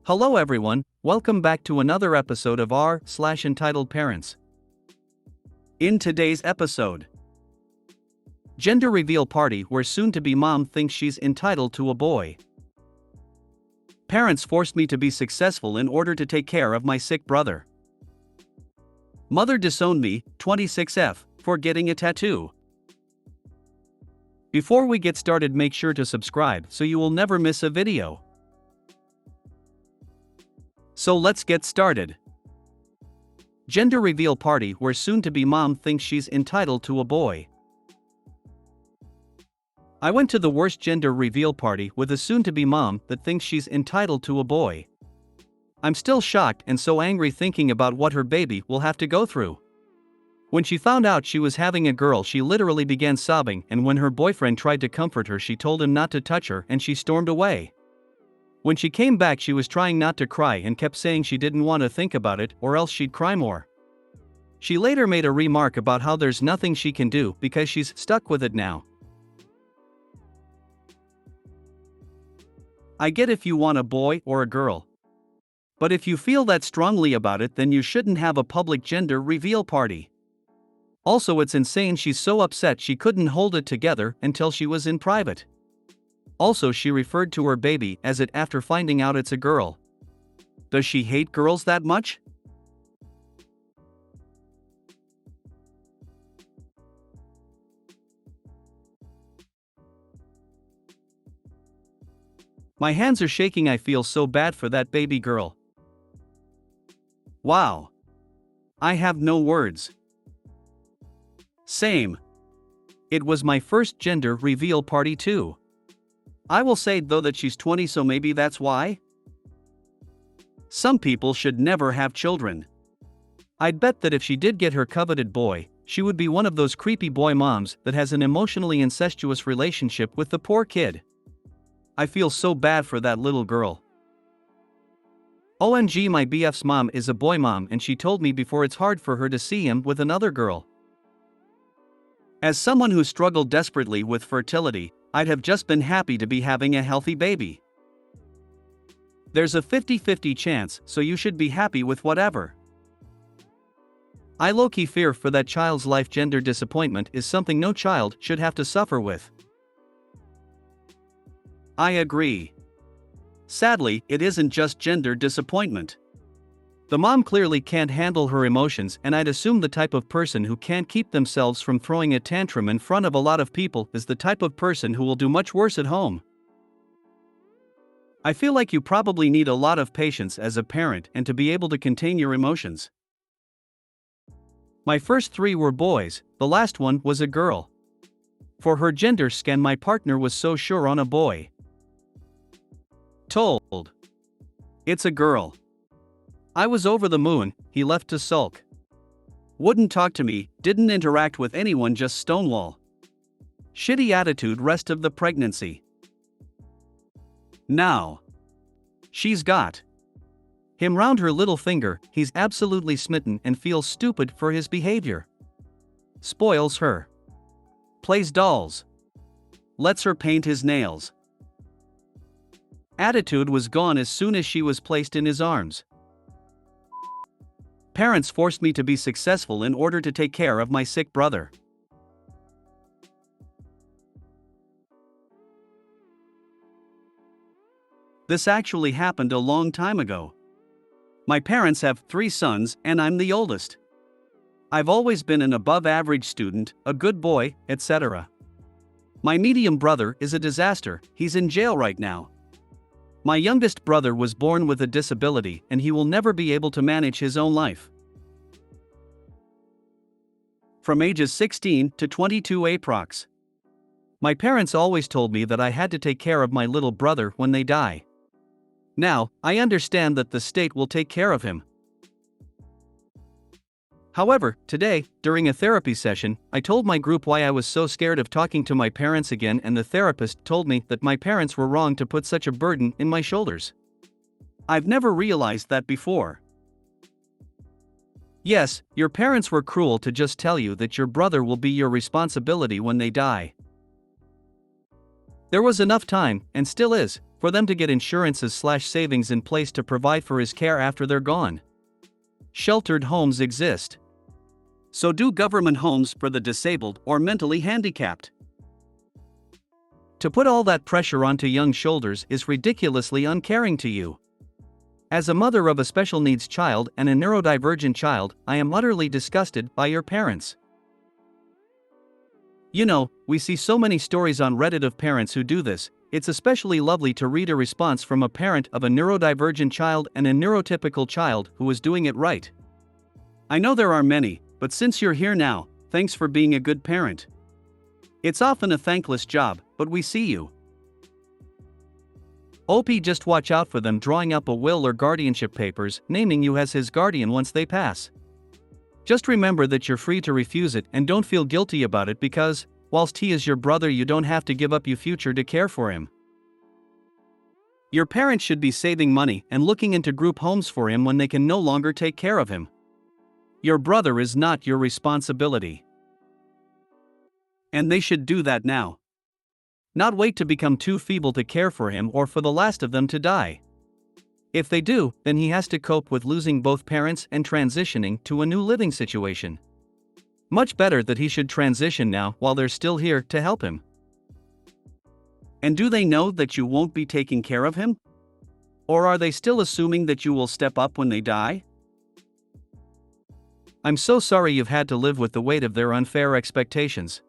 Hello everyone, welcome back to another episode of r/Entitled Parents. In today's episode, gender reveal party where soon-to-be mom thinks she's entitled to a boy. Parents forced me to be successful in order to take care of my sick brother. Mother disowned me, 26F, for getting a tattoo. Before we get started, make sure to subscribe so you will never miss a video. So let's get started. Gender reveal party where soon-to-be mom thinks she's entitled to a boy. I went to the worst gender reveal party with a soon-to-be mom that thinks she's entitled to a boy. I'm still shocked and so angry thinking about what her baby will have to go through. When she found out she was having a girl, she literally began sobbing, and when her boyfriend tried to comfort her, she told him not to touch her and she stormed away. When she came back, she was trying not to cry and kept saying she didn't want to think about it or else she'd cry more. She later made a remark about how there's nothing she can do because she's stuck with it now. I get if you want a boy or a girl. But if you feel that strongly about it, then you shouldn't have a public gender reveal party. Also, it's insane she's so upset she couldn't hold it together until she was in private. Also, she referred to her baby as it after finding out it's a girl. Does she hate girls that much? My hands are shaking. I feel so bad for that baby girl. Wow. I have no words. Same. It was my first gender reveal party too. I will say though that she's 20, so maybe that's why. Some people should never have children. I'd bet that if she did get her coveted boy, she would be one of those creepy boy moms that has an emotionally incestuous relationship with the poor kid. I feel so bad for that little girl. OMG, my BF's mom is a boy mom and she told me before it's hard for her to see him with another girl. As someone who struggled desperately with fertility, I'd have just been happy to be having a healthy baby. There's a 50-50 chance, so you should be happy with whatever. I low-key fear for that child's life. Gender disappointment is something no child should have to suffer with. I agree. Sadly, it isn't just gender disappointment. The mom clearly can't handle her emotions, and I'd assume the type of person who can't keep themselves from throwing a tantrum in front of a lot of people is the type of person who will do much worse at home. I feel like you probably need a lot of patience as a parent and to be able to contain your emotions. My first three were boys, the last one was a girl. For her gender scan, my partner was so sure on a boy. Told. It's a girl. I was over the moon. He left to sulk. Wouldn't talk to me, didn't interact with anyone, just stonewall. Shitty attitude rest of the pregnancy. Now she's got him round her little finger. He's absolutely smitten and feels stupid for his behavior. Spoils her. Plays dolls. Lets her paint his nails. Attitude was gone as soon as she was placed in his arms. Parents forced me to be successful in order to take care of my sick brother. This actually happened a long time ago. My parents have 3 sons and I'm the oldest. I've always been an above-average student, a good boy, etc. My medium brother is a disaster. He's in jail right now. My youngest brother was born with a disability and he will never be able to manage his own life. From ages 16 to 22 approx. My parents always told me that I had to take care of my little brother when they die. Now, I understand that the state will take care of him. However, today, during a therapy session, I told my group why I was so scared of talking to my parents again, and the therapist told me that my parents were wrong to put such a burden in my shoulders. I've never realized that before. Yes, your parents were cruel to just tell you that your brother will be your responsibility when they die. There was enough time, and still is, for them to get insurances/savings in place to provide for his care after they're gone. Sheltered homes exist. So do government homes for the disabled or mentally handicapped. To put all that pressure onto young shoulders is ridiculously uncaring to you. As a mother of a special needs child and a neurodivergent child, I am utterly disgusted by your parents. You know, we see so many stories on Reddit of parents who do this. It's especially lovely to read a response from a parent of a neurodivergent child and a neurotypical child who is doing it right. I know there are many, but since you're here now, thanks for being a good parent. It's often a thankless job, but we see you. OP, just watch out for them drawing up a will or guardianship papers, naming you as his guardian once they pass. Just remember that you're free to refuse it and don't feel guilty about it because, whilst he is your brother, you don't have to give up your future to care for him. Your parents should be saving money and looking into group homes for him when they can no longer take care of him. Your brother is not your responsibility. And they should do that now. Not wait to become too feeble to care for him or for the last of them to die. If they do, then he has to cope with losing both parents and transitioning to a new living situation. Much better that he should transition now while they're still here to help him. And do they know that you won't be taking care of him? Or are they still assuming that you will step up when they die? I'm so sorry you've had to live with the weight of their unfair expectations.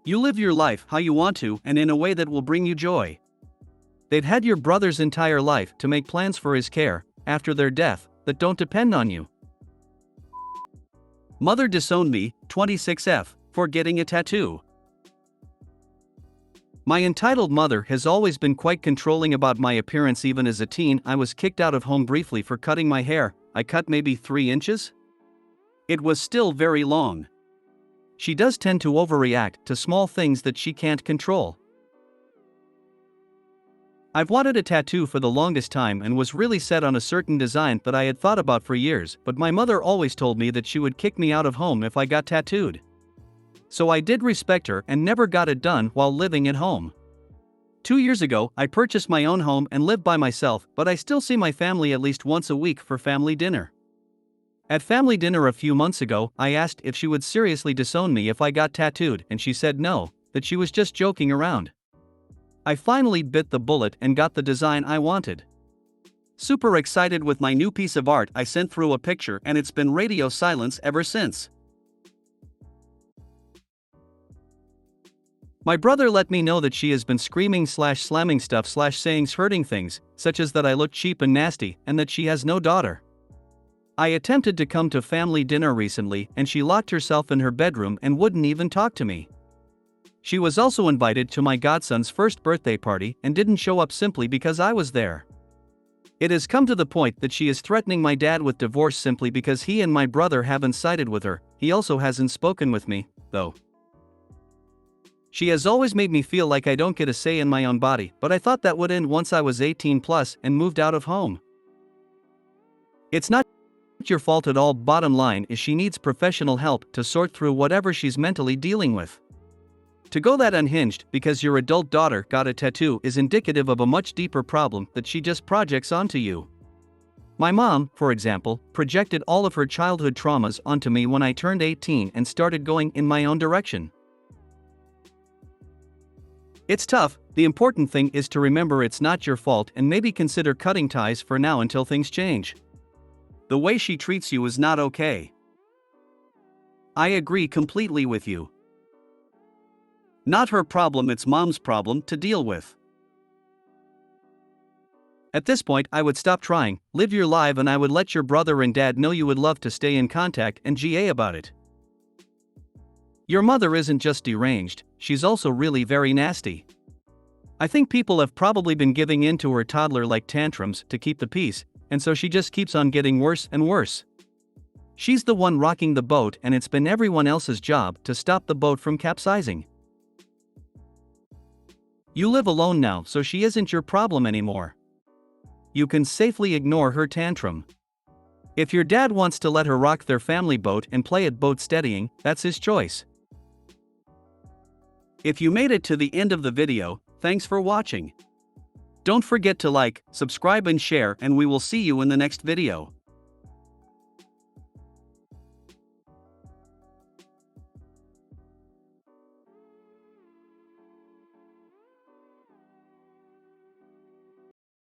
You live your life how you want to and in a way that will bring you joy. They've had your brother's entire life to make plans for his care, after their death, that don't depend on you. Mother disowned me, 26F, for getting a tattoo. My entitled mother has always been quite controlling about my appearance. Even as a teen, I was kicked out of home briefly for cutting my hair. I cut maybe 3 inches? It was still very long. She does tend to overreact to small things that she can't control. I've wanted a tattoo for the longest time and was really set on a certain design that I had thought about for years, but my mother always told me that she would kick me out of home if I got tattooed. So I did respect her and never got it done while living at home. 2 years ago, I purchased my own home and live by myself, but I still see my family at least once a week for family dinner. At family dinner a few months ago, I asked if she would seriously disown me if I got tattooed, and she said no, that she was just joking around. I finally bit the bullet and got the design I wanted. Super excited with my new piece of art, I sent through a picture and it's been radio silence ever since. My brother let me know that she has been screaming/slamming stuff/saying hurting things, such as that I look cheap and nasty and that she has no daughter. I attempted to come to family dinner recently and she locked herself in her bedroom and wouldn't even talk to me. She was also invited to my godson's first birthday party and didn't show up simply because I was there. It has come to the point that she is threatening my dad with divorce simply because he and my brother haven't sided with her. He also hasn't spoken with me, though. She has always made me feel like I don't get a say in my own body, but I thought that would end once I was 18 plus and moved out of home. It's not your fault at all. Bottom line is she needs professional help to sort through whatever she's mentally dealing with. To go that unhinged because your adult daughter got a tattoo is indicative of a much deeper problem that she just projects onto you. My mom, for example, projected all of her childhood traumas onto me when I turned 18 and started going in my own direction. It's tough. The important thing is to remember it's not your fault and maybe consider cutting ties for now until things change. The way she treats you is not okay. I agree completely with you. Not her problem, it's mom's problem to deal with. At this point, I would stop trying, live your life, and I would let your brother and dad know you would love to stay in contact and GA about it. Your mother isn't just deranged, she's also really very nasty. I think people have probably been giving in to her toddler-like tantrums to keep the peace, and so she just keeps on getting worse and worse. She's the one rocking the boat and it's been everyone else's job to stop the boat from capsizing. You live alone now, so she isn't your problem anymore. You can safely ignore her tantrum. If your dad wants to let her rock their family boat and play at boat steadying, that's his choice. If you made it to the end of the video, thanks for watching. Don't forget to like, subscribe and share, and we will see you in the next video.